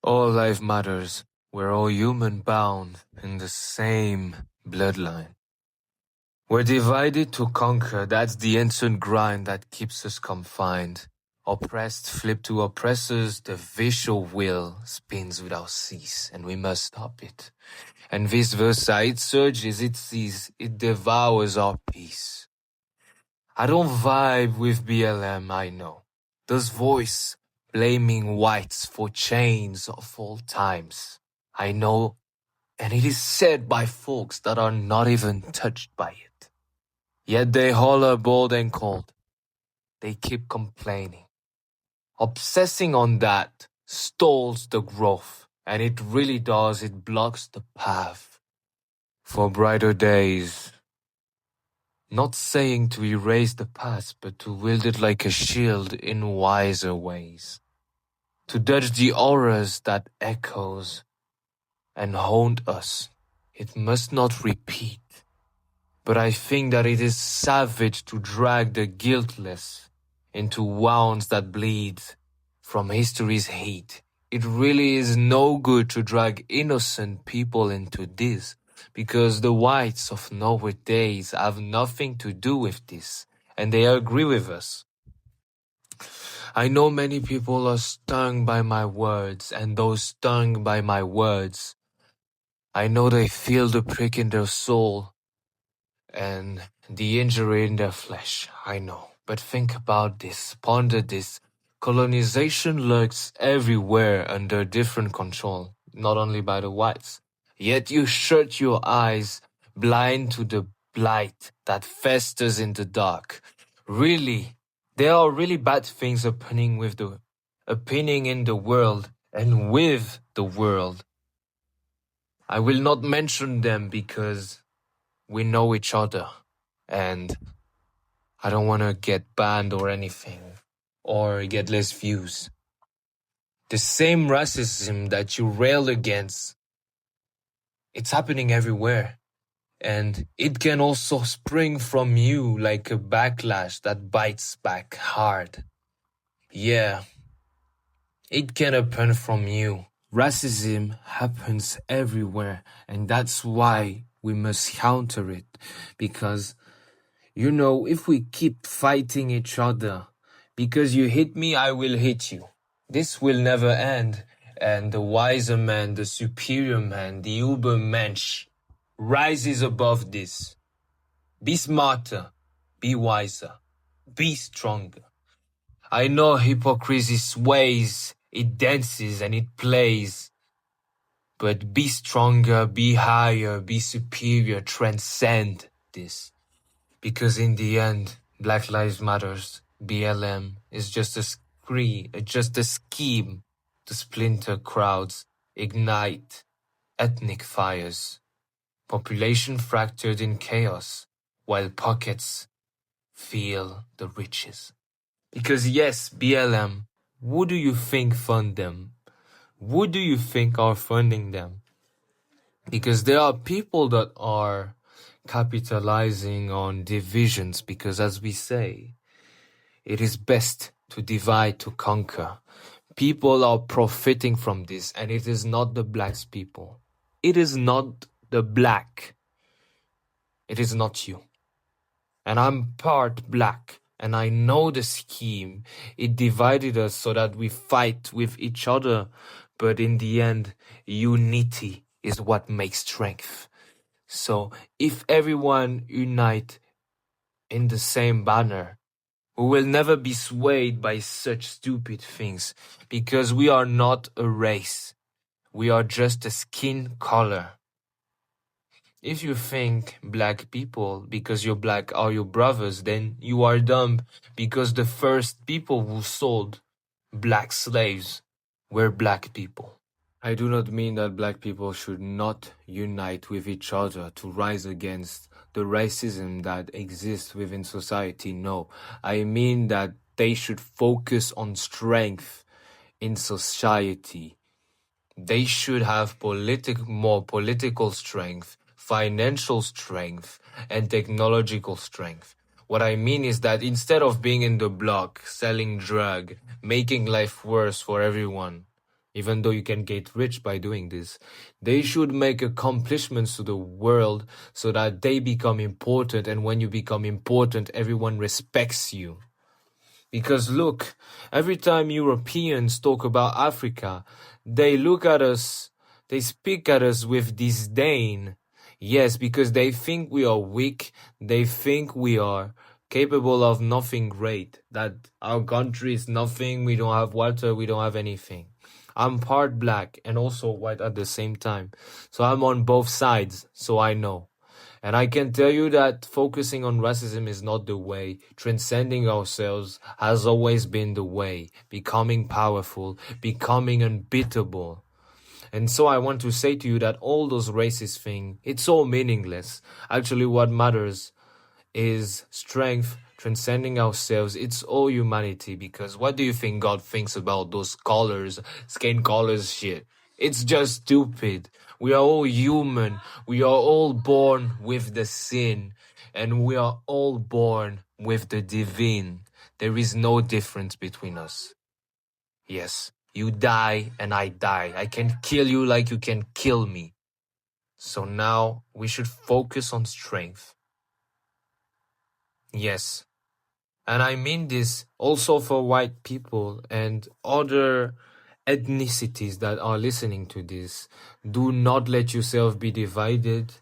All life matters. We're all human bound in the same bloodline. We're divided to conquer. That's the ancient grind that keeps us confined. Oppressed flip to oppressors. The visual wheel spins without cease, and we must stop it. And vice versa. It surges, it sees, it devours our peace. I don't vibe with BLM, I know. Those voice blaming whites for chains of all times. I know, and it is said by folks that are not even touched by it. Yet they holler bold and cold. They keep complaining. Obsessing on that stalls the growth, and it really does, it blocks the path for brighter days. Not saying to erase the past, but to wield it like a shield in wiser ways. To dodge the auras that echoes and haunt us. It must not repeat. But I think that it is savage to drag the guiltless into wounds that bleed from history's heat. It really is no good to drag innocent people into this, because the whites of nowadays have nothing to do with this, and they agree with us. I know many people are stung by my words, and those stung by my words, I know they feel the prick in their soul and the injury in their flesh, I know. But think about this, ponder this. Colonization lurks everywhere under different control, not only by the whites. Yet you shut your eyes, blind to the blight that festers in the dark. Really, there are really bad things happening in the world and with the world. I will not mention them because we know each other, and I don't want to get banned or anything, or get less views. The same racism that you rail against, it's happening everywhere. And it can also spring from you like a backlash that bites back hard. Yeah, it can happen from you. Racism happens everywhere, and that's why we must counter it. Because, you know, if we keep fighting each other, because you hit me, I will hit you. This will never end. And the wiser man, the superior man, the Ubermensch rises above this. Be smarter, be wiser, be stronger. I know hypocrisy sways, it dances and it plays. But be stronger, be higher, be superior, transcend this. Because in the end, Black Lives Matters, BLM, is just a scheme to splinter crowds, ignite ethnic fires, population fractured in chaos, while pockets feel the riches. Because yes, BLM, who do you think fund them? Who do you think are funding them? Because there are people that are capitalizing on divisions, because as we say, it is best to divide to conquer. People are profiting from this, and it is not the black people. It is not the black. It is not you. And I'm part black, and I know the scheme. It divided us so that we fight with each other, but in the end, unity is what makes strength. So if everyone unite in the same banner, we will never be swayed by such stupid things, because we are not a race. We are just a skin color. If you think black people, because you're black, are your brothers, then you are dumb, because the first people who sold black slaves were black people. I do not mean that black people should not unite with each other to rise against the racism that exists within society. No, I mean that they should focus on strength in society. They should have more political strength, financial strength, and technological strength. What I mean is that instead of being in the block, selling drug, making life worse for everyone, even though you can get rich by doing this. They should make accomplishments to the world so that they become important, and when you become important, everyone respects you. Because look, every time Europeans talk about Africa, they look at us, they speak at us with disdain. Yes, because they think we are weak, they think we are capable of nothing great, that our country is nothing, we don't have water, we don't have anything. I'm part black and also white at the same time, so I'm on both sides, so I know. And I can tell you that focusing on racism is not the way. Transcending ourselves has always been the way. Becoming powerful, becoming unbeatable. And so I want to say to you that all those racist things, it's all meaningless. Actually, what matters is strength, transcending ourselves. It's all humanity, because what do you think God thinks about those colors, skin colors shit? It's just stupid. We are all human. We are all born with the sin, and we are all born with the divine. There is no difference between us. Yes, you die and I die. I can kill you like you can kill me. So now we should focus on strength. Yes. And I mean this also for white people and other ethnicities that are listening to this. Do not let yourself be divided.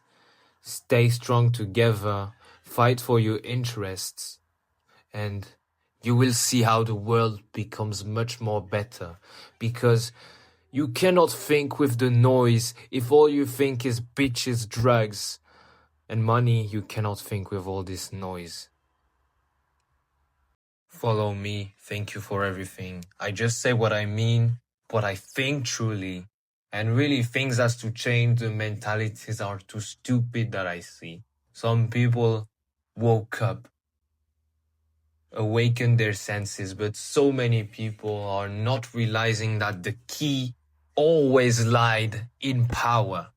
Stay strong together. Fight for your interests. And you will see how the world becomes much more better. Because you cannot think with the noise. If all you think is bitches, drugs, and money, you cannot think with all this noise. Follow me. Thank you for everything. I just say what I mean, what I think truly. And really, things has to change. The mentalities are too stupid that I see. Some people woke up, awakened their senses, but so many people are not realizing that the key always lied in power.